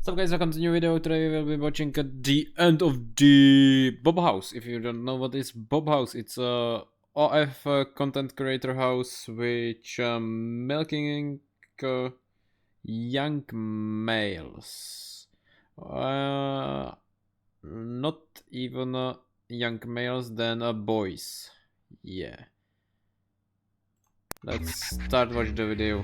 So guys, welcome to a new video. Today we will be watching at the end of the Bop House. If you don't know what is Bop House, it's a OF content creator house which milking young males. Not even young males, then boys. Yeah. Let's start watch the video.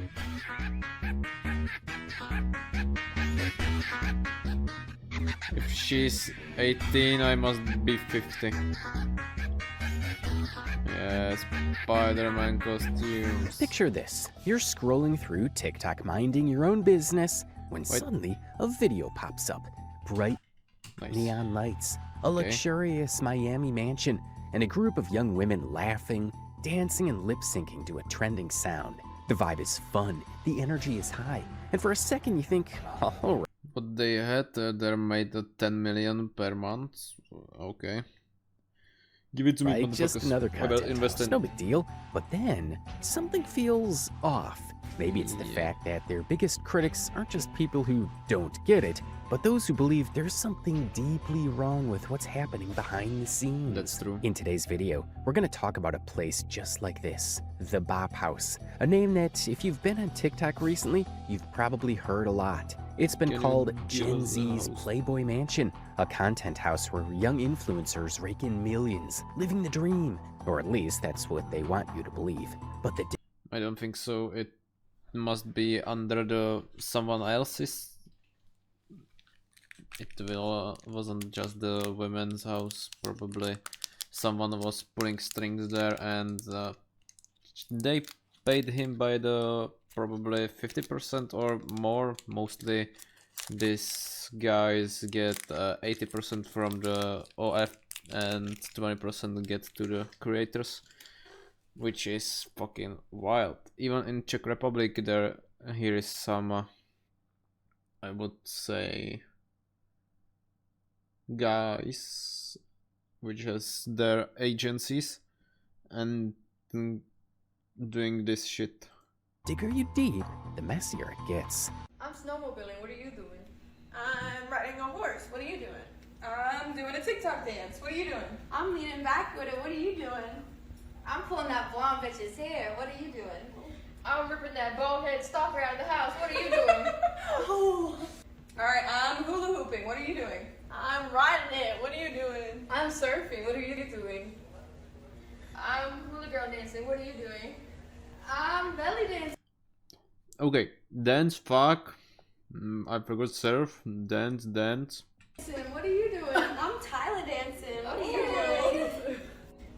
If she's 18, I must be 50. Yeah, Spider-Man costumes. Picture this. You're scrolling through TikTok minding your own business when suddenly a video pops up. Bright neon lights, a luxurious Miami mansion, and a group of young women laughing, dancing, and lip-syncing to a trending sound. The vibe is fun, the energy is high, and for a second you think, alright. What they had, they're made 10 million per month. Okay. Give it to me, right, just another content house, no big deal. But then, something feels off. Maybe it's the fact that their biggest critics aren't just people who don't get it, but those who believe there's something deeply wrong with what's happening behind the scenes. That's true. In today's video, we're going to talk about a place just like this, the Bop House. A name that, if you've been on TikTok recently, you've probably heard a lot. It's been called Gen Z's Playboy Mansion, a content house where young influencers rake in millions, living the dream. Or at least that's what they want you to believe. But I don't think so. It must be under the someone else's. It wasn't just the women's house. Probably someone was pulling strings there, and they paid him by the probably 50% or more. Mostly these guys get 80% from the OF and 20% get to the creators, which is fucking wild. Even in Czech Republic, here is some I would say guys which has their agencies and doing this shit. Digger you deep, the messier it gets. I'm snowmobiling. What are you doing? I'm riding a horse. What are you doing? I'm doing a TikTok dance. What are you doing? I'm leaning back with it. What are you doing? I'm pulling that blonde bitch's hair. What are you doing? I'm ripping that bald head stalker out of the house. What are you doing? Oh. Alright, I'm hula hooping. What are you doing? I'm riding it. What are you doing? I'm surfing. What are you doing? I'm hula girl dancing. What are you doing? I'm belly dancing. Okay, dance, fuck. I forgot surf, dance. What are you doing? I'm Tyler dancing. What are you doing?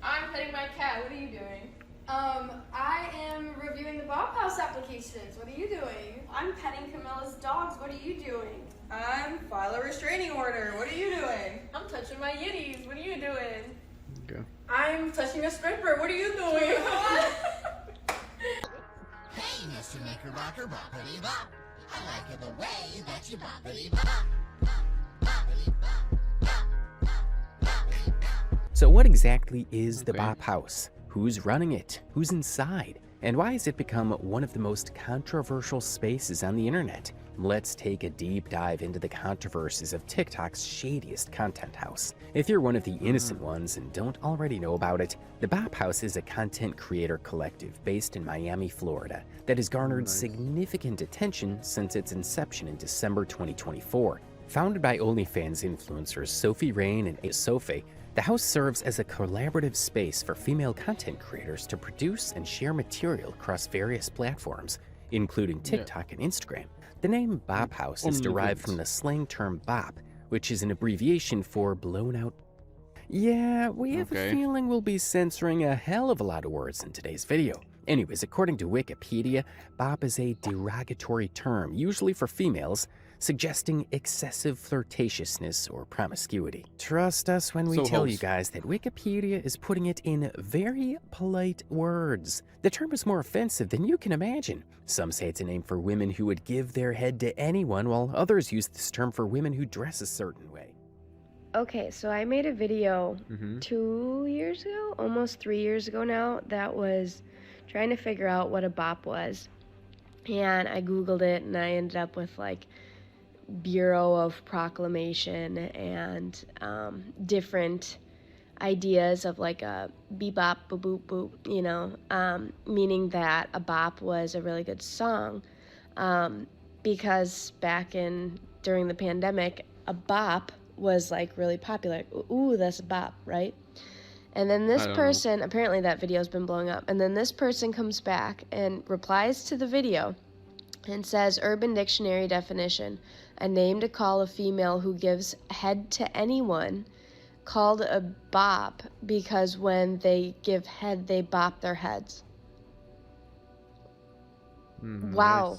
I'm petting my cat. What are you doing? I am reviewing the Bop House applications. What are you doing? I'm petting Camilla's dogs. What are you doing? I'm file a restraining order. What are you doing? I'm touching my yitties. What are you doing? Okay. I'm touching a stripper. What are you doing? Hey, Mr. Knickerbocker, boppity bop. I like it the way that you boppity bop. Boppity bop. So what exactly is the Bop House? Who's running it? Who's inside? And why has it become one of the most controversial spaces on the internet? Let's take a deep dive into the controversies of TikTok's shadiest content house. If you're one of the innocent ones and don't already know about it, the Bop House is a content creator collective based in Miami, Florida, that has garnered significant attention since its inception in December 2024. Founded by OnlyFans influencers Sophie Rain and Sophie, the house serves as a collaborative space for female content creators to produce and share material across various platforms, including TikTok and Instagram. The name Bop House is derived from the slang term bop, which is an abbreviation for blown out. Yeah, we have a feeling we'll be censoring a hell of a lot of words in today's video. Anyways, according to Wikipedia, bop is a derogatory term, usually for females, suggesting excessive flirtatiousness or promiscuity. Trust us when we tell you guys that Wikipedia is putting it in very polite words. The term is more offensive than you can imagine. Some say it's a name for women who would give their head to anyone, while others use this term for women who dress a certain way. Okay, so I made a video 2 years ago, almost 3 years ago now, that was trying to figure out what a bop was. And I Googled it and I ended up with like Bureau of Proclamation and different ideas of like a bebop, boop, boop, boop, you know, meaning that a bop was a really good song, because during the pandemic, a bop was like really popular. Ooh, that's a bop, right? And then this person, apparently that video's been blowing up, and then this person comes back and replies to the video and says, Urban Dictionary definition, a name to call a female who gives head to anyone, called a bop because when they give head, they bop their heads. Wow.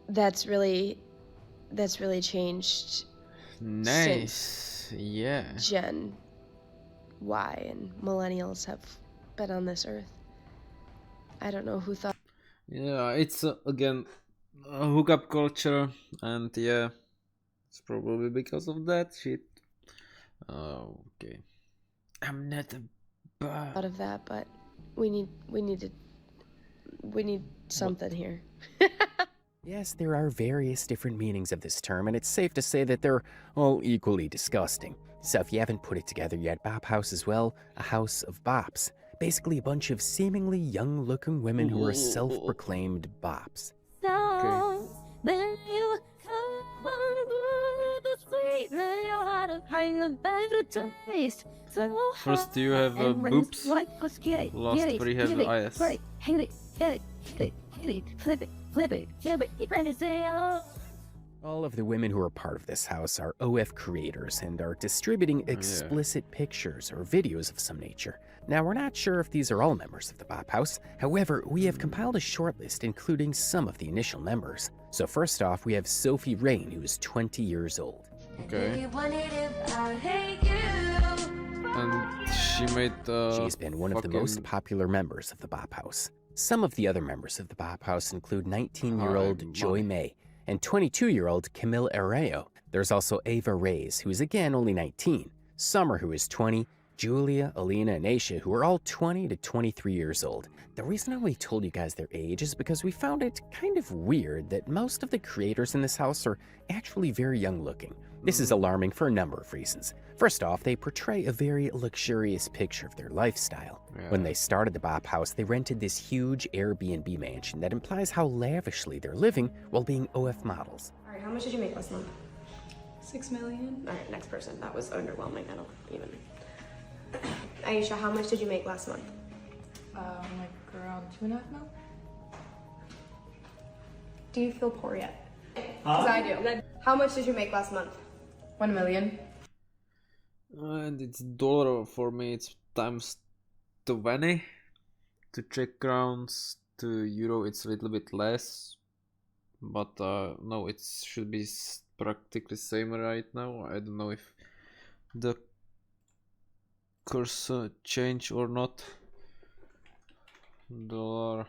Nice. That's really changed. Nice. Yeah. Gen Y and millennials have been on this earth. I don't know who thought. Yeah, it's again a hookup culture, and yeah, it's probably because of that shit. Okay, I'm not a bop. Out of that, but we need something here. Yes, there are various different meanings of this term, and it's safe to say that they're all equally disgusting. So if you haven't put it together yet, Bop House is, well, a house of bops. Basically a bunch of seemingly young-looking women who are self-proclaimed bops. Okay. First you have boobs, last three have eyes. All of the women who are part of this house are OF creators and are distributing explicit pictures or videos of some nature. Now, we're not sure if these are all members of the Bop House. However, we have compiled a short list including some of the initial members. So first off, we have Sophie Rain, who is 20 years old. Okay. And she made She's been one of the most popular members of the Bop House. Some of the other members of the Bop House include 19-year-old Joy May and 22-year-old Camille Arreo. There's also Ava Reyes, who is again only 19, Summer, who is 20, Julia, Alina, and Aisha, who are all 20 to 23 years old. The reason I only told you guys their age is because we found it kind of weird that most of the creators in this house are actually very young looking. This is alarming for a number of reasons. First off, they portray a very luxurious picture of their lifestyle. When they started the Bop House, they rented this huge Airbnb mansion that implies how lavishly they're living while being OF models. All right, how much did you make last month? 6 million. All right, next person. That was underwhelming. I don't even. Aisha, how much did you make last month? Like around 2.5 mil. Do you feel poor yet? Because I do. How much did you make last month? 1 million. and it's dollar for me. It's times 20 to Czech crowns. To euro it's a little bit less, but no, it should be practically same right now. I don't know if the course change or not. Dollar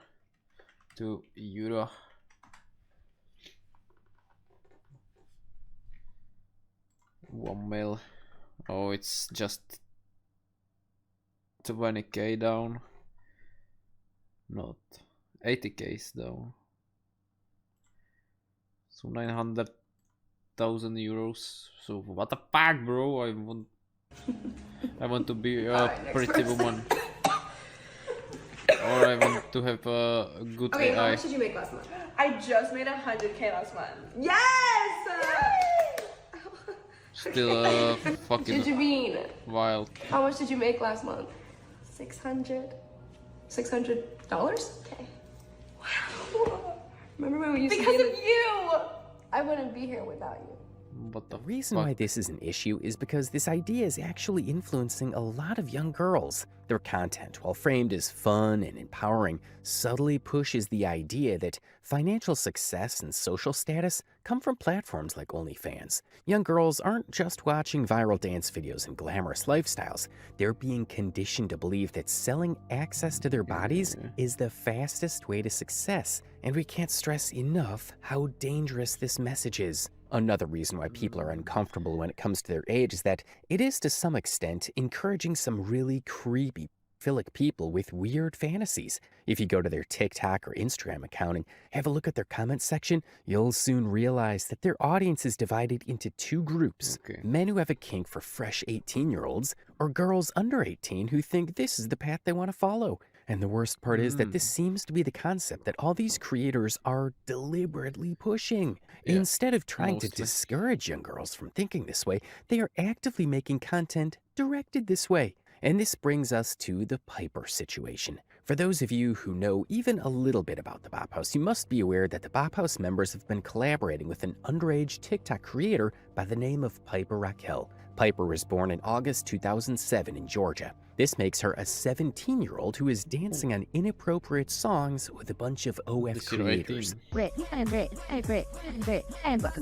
to euro. $1 mil. Oh, it's just 20k down. Not 80k though. So 900,000 euros. So what the fuck, bro? I want to be a pretty woman. Or I want to have a good Okay, how AI. much did you make last month? I just made 100k last month. Yes! Still fucking Jujubeen, wild. how much did you make last month? 600? $600? Okay. Wow. Remember when we used Because to of you! I wouldn't be here without you. What the The reason fuck? why this is an issue is because this idea is actually influencing a lot of young girls. Their content, while framed as fun and empowering, subtly pushes the idea that financial success and social status come from platforms like OnlyFans. Young girls aren't just watching viral dance videos and glamorous lifestyles. They're being conditioned to believe that selling access to their bodies is the fastest way to success, and we can't stress enough how dangerous this message is. Another reason why people are uncomfortable when it comes to their age is that it is to some extent encouraging some really creepy pedophilic people with weird fantasies. If you go to their TikTok or Instagram account and have a look at their comment section, you'll soon realize that their audience is divided into two groups. Okay. Men who have a kink for fresh 18-year-olds, or girls under 18 who think this is the path they want to follow. And the worst part is that this seems to be the concept that all these creators are deliberately pushing. Yeah, Instead of trying to mostly. discourage young girls from thinking this way, they are actively making content directed this way. And this brings us to the Piper situation. For those of you who know even a little bit about the Bop House, you must be aware that the Bop House members have been collaborating with an underage TikTok creator by the name of Piper Rockelle. Piper was born in August 2007 in Georgia. This makes her a 17-year-old who is dancing on inappropriate songs with a bunch of OF This year creators. 18.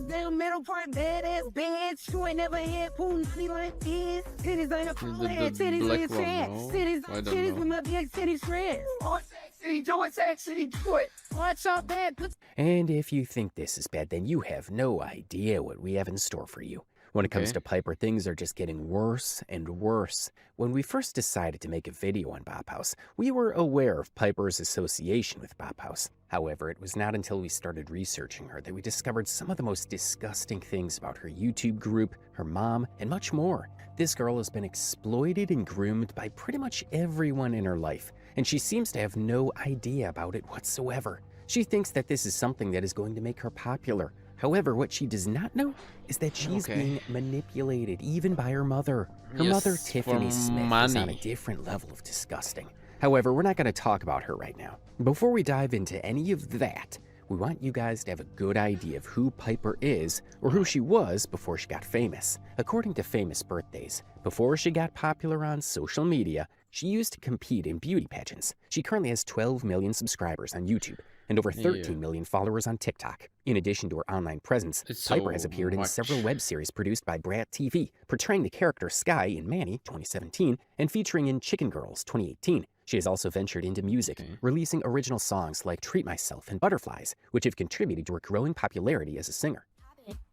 Down middle part, badass bitch. You ain't never had pussy like this. Titties ain't a flat. the Titties black with one, fat. no? Titties, I don't titties know. with my big titties friends. On sexy, doing sexy, do it. Watch out that. And if you think this is bad, then you have no idea what we have in store for you. When it comes Okay. to Piper, things are just getting worse and worse. When we first decided to make a video on Bop House, we were aware of Piper's association with Bop House. However, it was not until we started researching her that we discovered some of the most disgusting things about her YouTube group, her mom, and much more. This girl has been exploited and groomed by pretty much everyone in her life, and she seems to have no idea about it whatsoever. She thinks that this is something that is going to make her popular. However, what she does not know is that she's Okay. being manipulated even by her mother. Her Yes, mother, for Tiffany Smith, is on a money. different level of disgusting. However, we're not going to talk about her right now. Before we dive into any of that, we want you guys to have a good idea of who Piper is, or who she was before she got famous. According to Famous Birthdays, before she got popular on social media, she used to compete in beauty pageants. She currently has 12 million subscribers on YouTube and over 13 million followers on TikTok. In addition to her online presence, It's Piper has so appeared in much. several web series produced by Brat TV, portraying the character Sky in Manny 2017 and featuring in Chicken Girls 2018. She has also ventured into music, Okay. releasing original songs like Treat Myself and Butterflies, which have contributed to her growing popularity as a singer.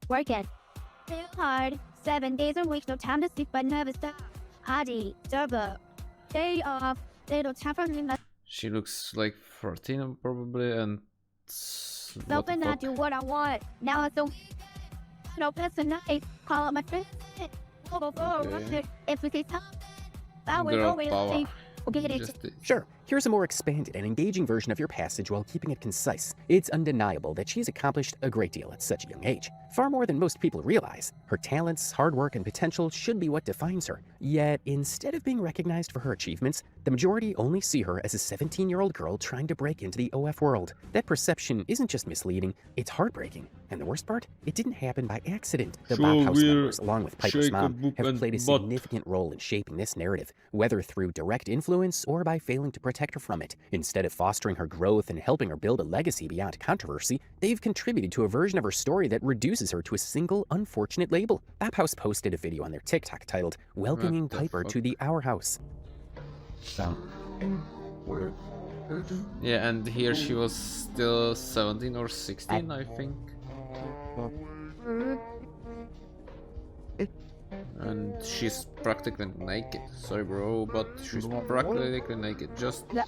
Working too hard, 7 days a week, no time to sleep, but never stop. Adi, double, day off, little time for me, She looks like 14 probably, and what the something I fuck? do what I want. Now I don't, no person, I call up my friends. Okay. If we say time, I will Girl always power. say, get it. Just Sure, here's a more expanded and engaging version of your passage while keeping it concise. It's undeniable that she's accomplished a great deal at such a young age. Far more than most people realize. Her talents, hard work, and potential should be what defines her. Yet, instead of being recognized for her achievements, the majority only see her as a 17-year-old girl trying to break into the OF world. That perception isn't just misleading, it's heartbreaking. And the worst part? It didn't happen by accident. The So Bop House we'll members, along with Piper's shake a mom, book have and played a bot. significant role in shaping this narrative, whether through direct influence or by failing to protect her from it. Instead of fostering her growth and helping her build a legacy beyond controversy, they've contributed to a version of her story that reduces her to a single unfortunate label. Bop House posted a video on their TikTok titled Welcoming What the Piper to fuck? the Our House. yeah, and here she was still 17 or 16, I think. And she's practically naked. Sorry, bro, but she's practically naked. Just drop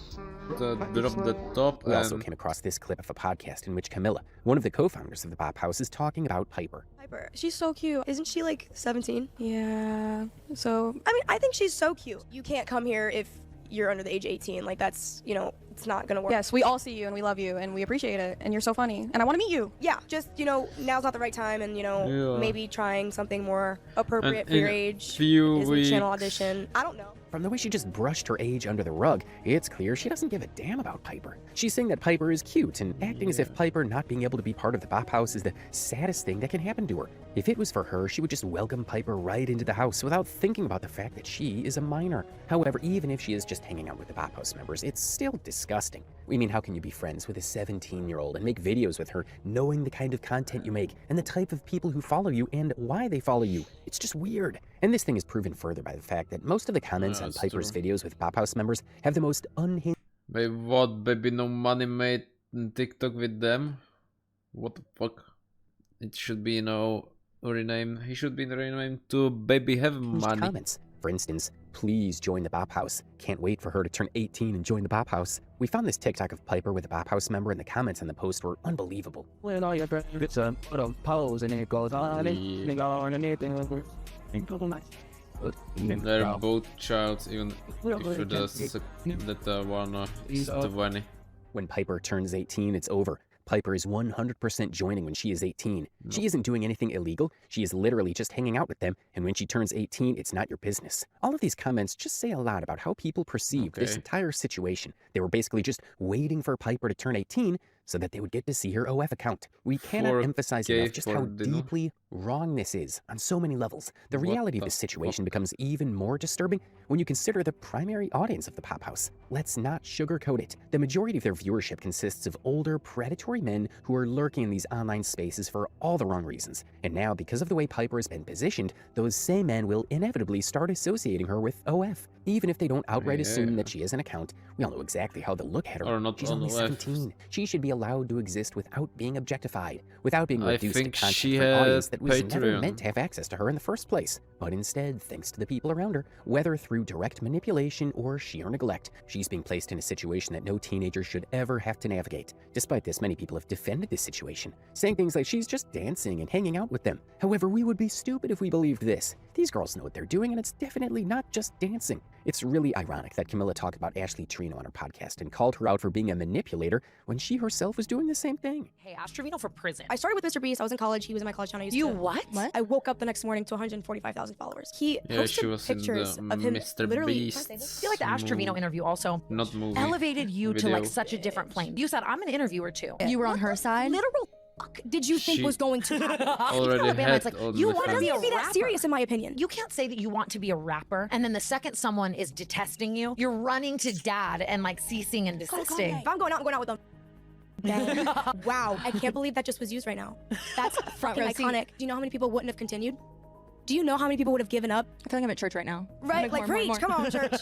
the top We also and came across this clip of a podcast in which Camilla, one of the co-founders of the Bop House, is talking about Piper. Piper, she's so cute. Isn't she like 17? Yeah. So, I mean, I think she's so cute. You can't come here if you're under the age of 18. Like, that's, you know, it's not gonna work. Yes, we all see you and we love you and we appreciate it and you're so funny and I want to meet you. Yeah, just, you know, now's not the right time, and, you know, Yeah. maybe trying something more appropriate And for your in age. few Is a channel weeks- audition. I don't know. From the way she just brushed her age under the rug, it's clear she doesn't give a damn about Piper. She's saying that Piper is cute and acting as if Piper not being able to be part of the Bop House is the saddest thing that can happen to her. If it was for her, she would just welcome Piper right into the house without thinking about the fact that she is a minor. However, even if she is just hanging out with the Bop House members, it's still disgusting. I mean, how can you be friends with a 17-year-old and make videos with her, knowing the kind of content you make and the type of people who follow you and why they follow you? It's just weird. And this thing is proven further by the fact that most of the comments Yeah, on that's Piper's true. videos with Bop House members have the most unhinged Babe, what? Baby, no money made in TikTok with them? What the fuck? It should be, you know, rename. He should be renamed to Baby Have Money. comments. For instance, Please join the Bop House. Can't wait for her to turn 18 and join the Bop House. We found this TikTok of Piper with a Bop House member, and the comments on the post were unbelievable. When all your friends get some put on pose and it goes on and they go on and anything. They're both childs, even if that one is 20. When Piper turns 18, it's over. Piper is 100% joining when she is 18. No. She isn't doing anything illegal. She is literally just hanging out with them, and when she turns 18, it's not your business. All of these comments just say a lot about how people perceive this entire situation. They were basically just waiting for Piper to turn 18 so that they would get to see her OF account. We cannot emphasize enough just how deeply wrong this is on so many levels. The reality of this situation becomes even more disturbing when you consider the primary audience of the Bop House. Let's not sugarcoat it. The majority of their viewership consists of older, predatory men who are lurking in these online spaces for all the wrong reasons. And now, because of the way Piper has been positioned, those same men will inevitably start associating her with OF. Even if they don't outright assume that she has an account, we all know exactly how they'll look at her. Or not She's on only the left. 17. She should be allowed to exist without being objectified, without being I reduced to think content she for an audience had that was never Patreon. meant to have access to her in the first place. But instead, thanks to the people around her, whether through direct manipulation or sheer neglect, she's being placed in a situation that no teenager should ever have to navigate. Despite this, many people have defended this situation, saying things like she's just dancing and hanging out with them. However, we would be stupid if we believed this. These girls know what they're doing, and it's definitely not just dancing. It's really ironic that Camilla talked about Ashley Trino on her podcast and called her out for being a manipulator when she herself was doing the same thing. Hey, ask Trevino for prison. I started with Mr. Beast. I was in college. He was in my college town. You what? I woke up the next morning to 145,000 followers. He Yeah, she posted was in pictures the of him Mr. literally. Beast. I feel like the Ask Trevino interview also Not movie. elevated you to like video. such a different plane. You said, I'm an interviewer too. You were on her side? Literal fuck did you think She was going to happen? already Alabama, had it's like, all you the want to fans. be a Be that rapper. serious, in my opinion. You can't say that you want to be a rapper, and then the second someone is detesting you, you're running to dad and like ceasing and desisting. If I'm going out with them. Dang. Wow, I can't believe that just was used right now. That's fucking row seat. iconic. Do you know how many people wouldn't have continued? Do you know how many people would have given up? I feel like I'm at church right now. Right, like preach, come on, church.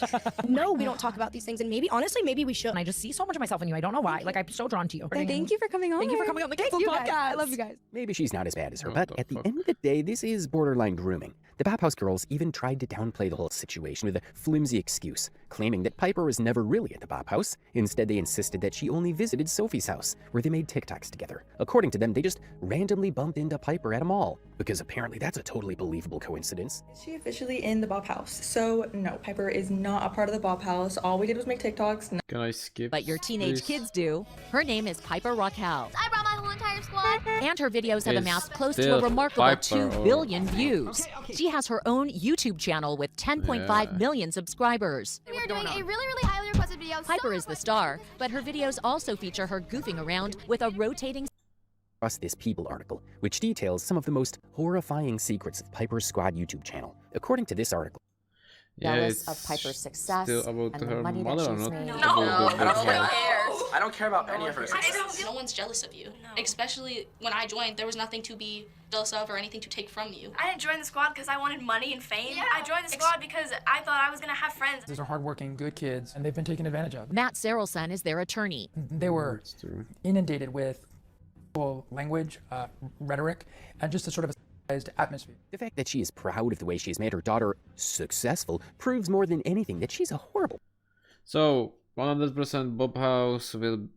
No, we don't talk about these things, and maybe, honestly, maybe we should. And I just see so much of myself in you. I don't know why. Like, I'm so drawn to you. Thank you for coming on. Thank you for coming on the Kingston You guys, podcast. I love you guys. Maybe she's not as bad as her, What but the at the fuck? end of the day, this is borderline grooming. The Bop House girls even tried to downplay the whole situation with a flimsy excuse, claiming that Piper was never really at the Bop House. Instead, they insisted that she only visited Sophie's house, where they made TikToks together. According to them, they just randomly bumped into Piper at a mall, because apparently that's a totally believable coincidence. Is she officially in the Bop House? So no, Piper is not a part of the Bop House. All we did was make TikToks. Can I skip? But your teenage please? kids do. Her name is Piper Rockelle, I brought my whole entire squad. and her videos have Is amassed close to a still remarkable Piper 2 or- billion views. She has her own YouTube channel with 10.5 Yeah. million subscribers. We are doing a really highly requested video. Piper is the star, but her videos also feature her goofing around with a rotating Across this People article, which details some of the most horrifying secrets of Piper's Squad YouTube channel. According to this article, Yeah, jealous it's of Piper's success still about and the her money that mother or she's not? made. About No, the nobody house? cares. I don't care about any of her success. No one's jealous of you. Especially when I joined, there was nothing to be jealous of or anything to take from you. I didn't join the squad because I wanted money and fame. I joined the squad because I thought I was gonna have friends. These are hardworking, good kids, and they've been taken advantage of. Matt Sarelson is their attorney. They were inundated with language, rhetoric, and just a sort of a atmosphere. the fact that she is proud of the way she has made her daughter successful proves more than anything that she's a horrible. So 100% Bop House will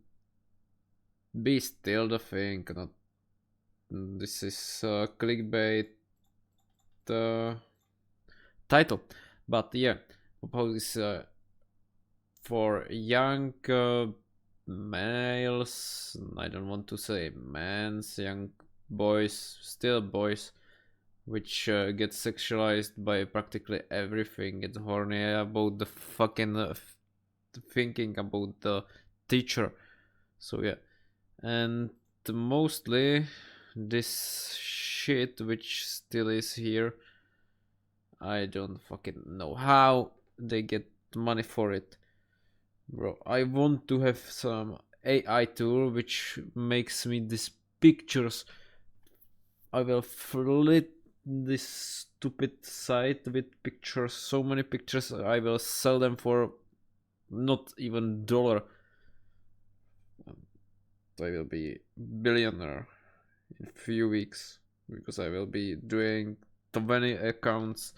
be still the thing. Not this is clickbait title, but yeah, Bop House is for young males. I don't want to say men's, young boys, still boys, which get sexualized by practically everything. Get horny about the fucking thinking about the teacher. So yeah, and mostly this shit which still is here. I don't fucking know how they get money for it, bro. I want to have some AI tool which makes me these pictures. I will flip this stupid site with pictures, so many pictures. I will sell them for not even $1. I will be billionaire in few weeks because I will be doing 20 accounts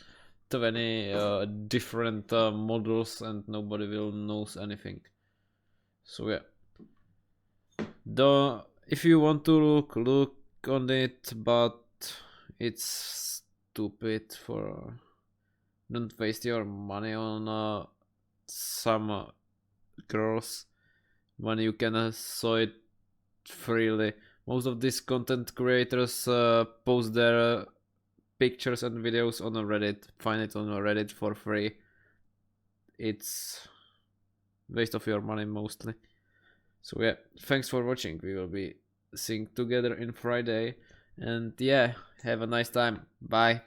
20 different models and nobody will knows anything. So yeah, if you want to look on it, but it's stupid. For don't waste your money on some girls when you can saw it freely. Most of these content creators post their pictures and videos on Reddit. Find it on Reddit for free. It's waste of your money mostly. So yeah, thanks for watching. We will be seeing together in Friday, and yeah, have a nice time. Bye.